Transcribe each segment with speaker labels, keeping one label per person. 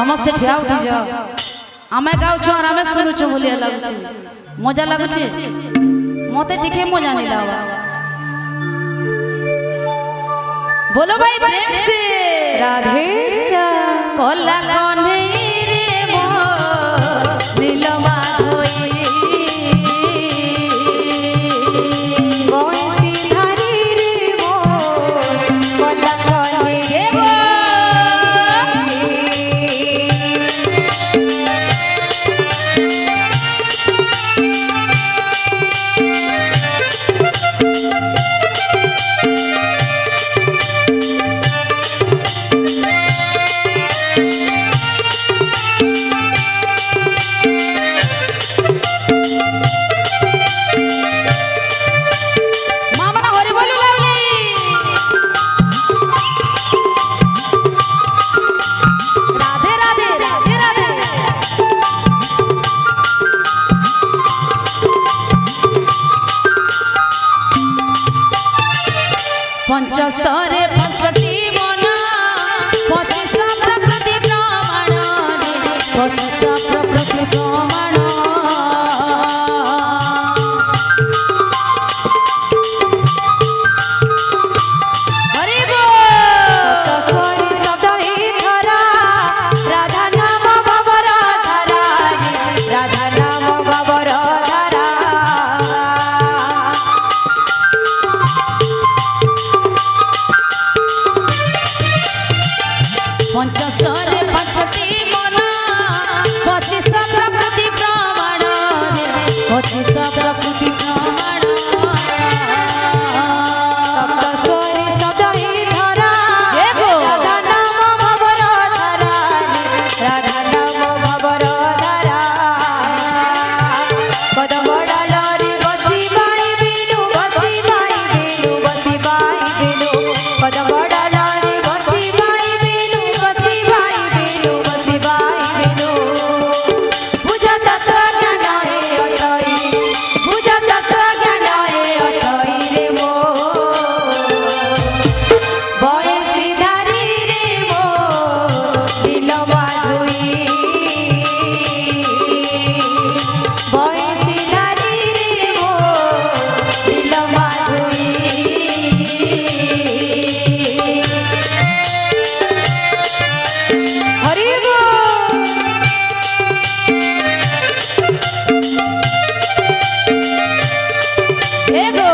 Speaker 1: ସମସ୍ତେ ଠିଆ ଉଠି ଯାଅ ଆମେ ଗାଉଛୁ আর ଆମେ ଶୁଣୁଛୁ ଭଳିଆ ଲାଗୁଛି ମଜା ଲାଗୁଛି ମତେ ଟିକେ ମଜା नहीं लगा बोलो भाई प्रेम से
Speaker 2: राधे
Speaker 1: कोला कन्हई रे मोर नील माधोई
Speaker 2: बंसी धारी रे मोर कोला कन्हई रे
Speaker 1: पंचसरे पंचटी मन पचिश प्रकृति प्रमाण पचिश प्रकृति प्रमाण हरि बोल
Speaker 2: शब्द ही धरा राधा नाम भवर धरा राधा नाम भवर धरा
Speaker 1: पंचसरे पंचटी मन पचिश प्रकृति प्रमाण पचिश प्रकृति प्रमाण
Speaker 2: शब्द स्वरी शब्द ही धरा राधा नाम भवर धरा राधा नाम भवर धरा कदम डालरी बसी बाई बिनु बसी बाई बिनु बसी बाई बिनु कदम डालरी बसी बाई बिनु बसी बाई बिनु बसी बाई बिनु बुझा तत्व ज्ञान हे अटई बुझा तत्व ज्ञान हे अटई रे मो बंसी धारी रे मो नील माधोई बंसी धारी रे मो नील माधोई हरि बोल
Speaker 1: हे गो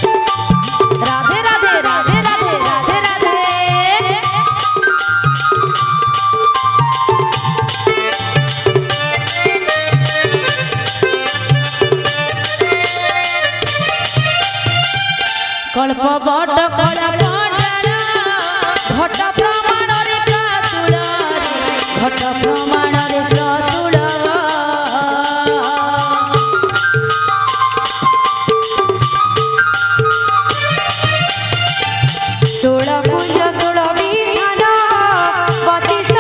Speaker 1: राधे राधे राधे राधे राधे राधे कल्प बट कल्प घट प्रमाण रे प्रातुल घट प्रमाण रे प्रातुल
Speaker 2: सोल कुंज सोल विधान बतीस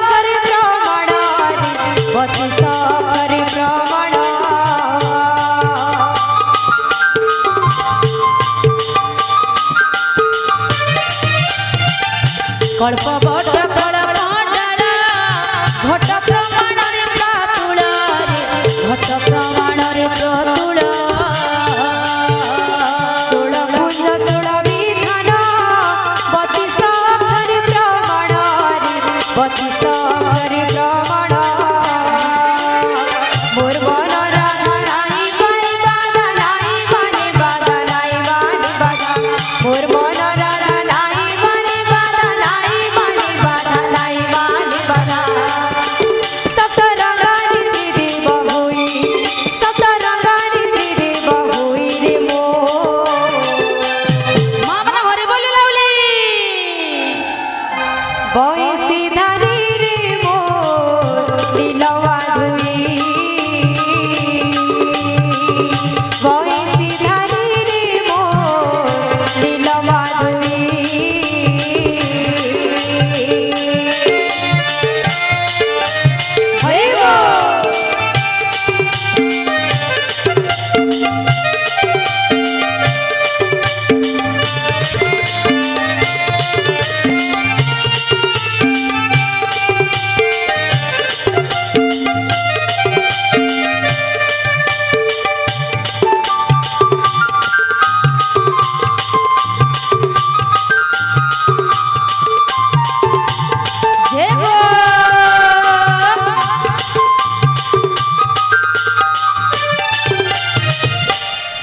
Speaker 2: करे प्रमाण बतीस करे प्रमाण
Speaker 1: कल्प बट कल्प घट प्रमाण रे प्रातुल घट प्रमाण रे प्रातुल
Speaker 2: सोल कुंज सोल विधान बतीस करे प्रमाण बतीस करे प्रमाण मोर मन राधा नाई बानी बाधा नाई बानी बाधा नाई बानी बाधा मोर मन राधा नाई बानी बाधा नाई बानी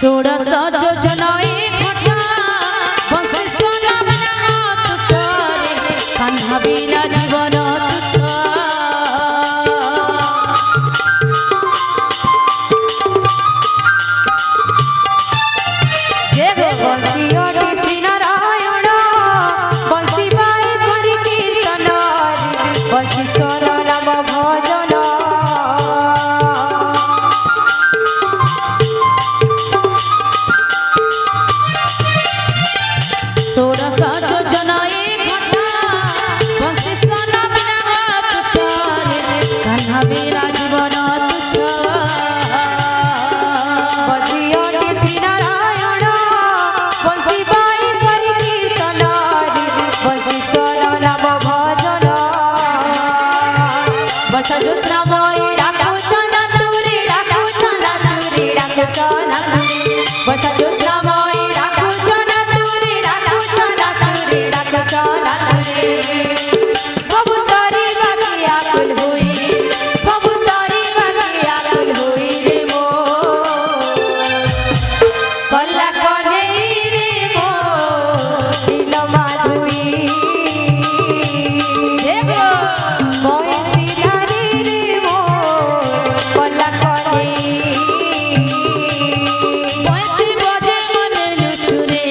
Speaker 1: षोड़श যোজনায় ঘটা বংশী সোনা বিনা তুটরে কান্না বিনা জীবন তুচ্ছ
Speaker 2: বংশী অটি শ্রী নারায়ণ বংশী বাই করি কীর্তন বংশী স্বর নাম ভজন
Speaker 1: ষোড়শ যোজনায় ঘটা বংশী সোনা বিনা তুটরে কান্না বিনা জীবন তুচ্ছ
Speaker 2: বংশী অটি শ্রী নারায়ণ বংশী বাই করি কীর্তন বংশী স্বর নাম ভজন বর্ষা জ্যোৎস্নাময় ডাকুছ না তুরে ডাকুছ না তুরে ডাকুছ না তুরে বর্ষা জ্যোৎস্নাময় ডাকুছ না তুরে ডাকুছ না তুরে ডাকুছ না তুরে প্রভু তরি বাকি আকুল হই প্রভু তরি বাকি আকুল হই রে মো কল্লা কনে রে মো দিল মাধুই
Speaker 1: দেখো
Speaker 2: বয়সী ধারি রে মো কল্লা কনে
Speaker 1: বয়সী বজে মনে লুচুরে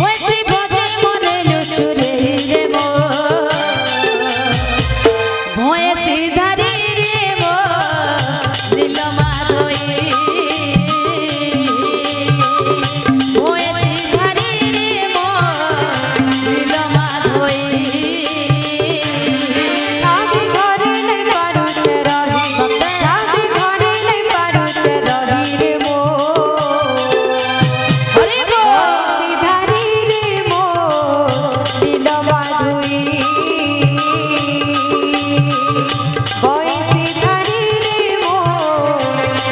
Speaker 1: বয়সী বজে মনে লুচুরে রে মো বয়সী ধারি রে মো দিল মাধই বয়সী ধারি রে মো দিল মাধই
Speaker 2: রাধি ঘরে নাই পারুছে রহি রাধি ঘরে নাই পারুছে রহি রে মো
Speaker 1: হরি গো
Speaker 2: বয়সী ধারি রে মো দিল মাধুই বয়সী ধারি রে মো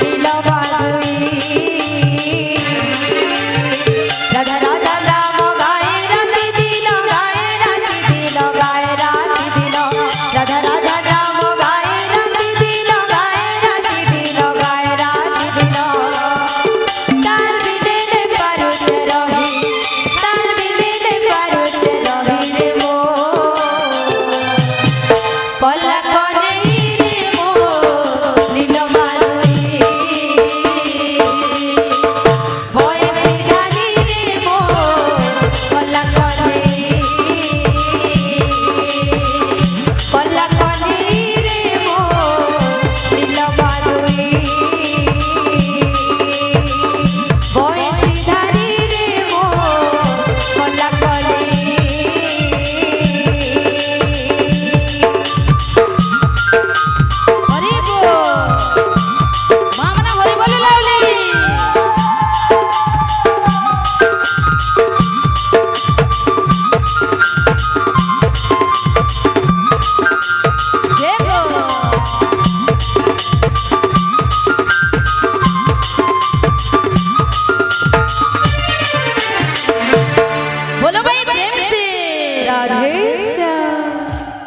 Speaker 2: দিল মাধুই রাধা রাধা রাম গায়ে রাতি দিল গায়ে রাতি দিল গায়ে রাতি দিল রাধা রাধা রাম গায়ে রাতি দিল গায়ে রাতি দিল গায়ে রাতি দিল তার বিনে নে পারুছে রহি তার বিনে নে পারুছে রহি রে মো কল্লা কনে রে মো নীল মাধুই বয়সী ধারি রে মো কল্লা কনে রে মো নীল মাধুই বয়সী ধারি রে মো কল্লা কনে
Speaker 1: হরি গো মা মানে হরি বলে লাউলি দেখো बोलो भाई प्रेम से
Speaker 2: राधे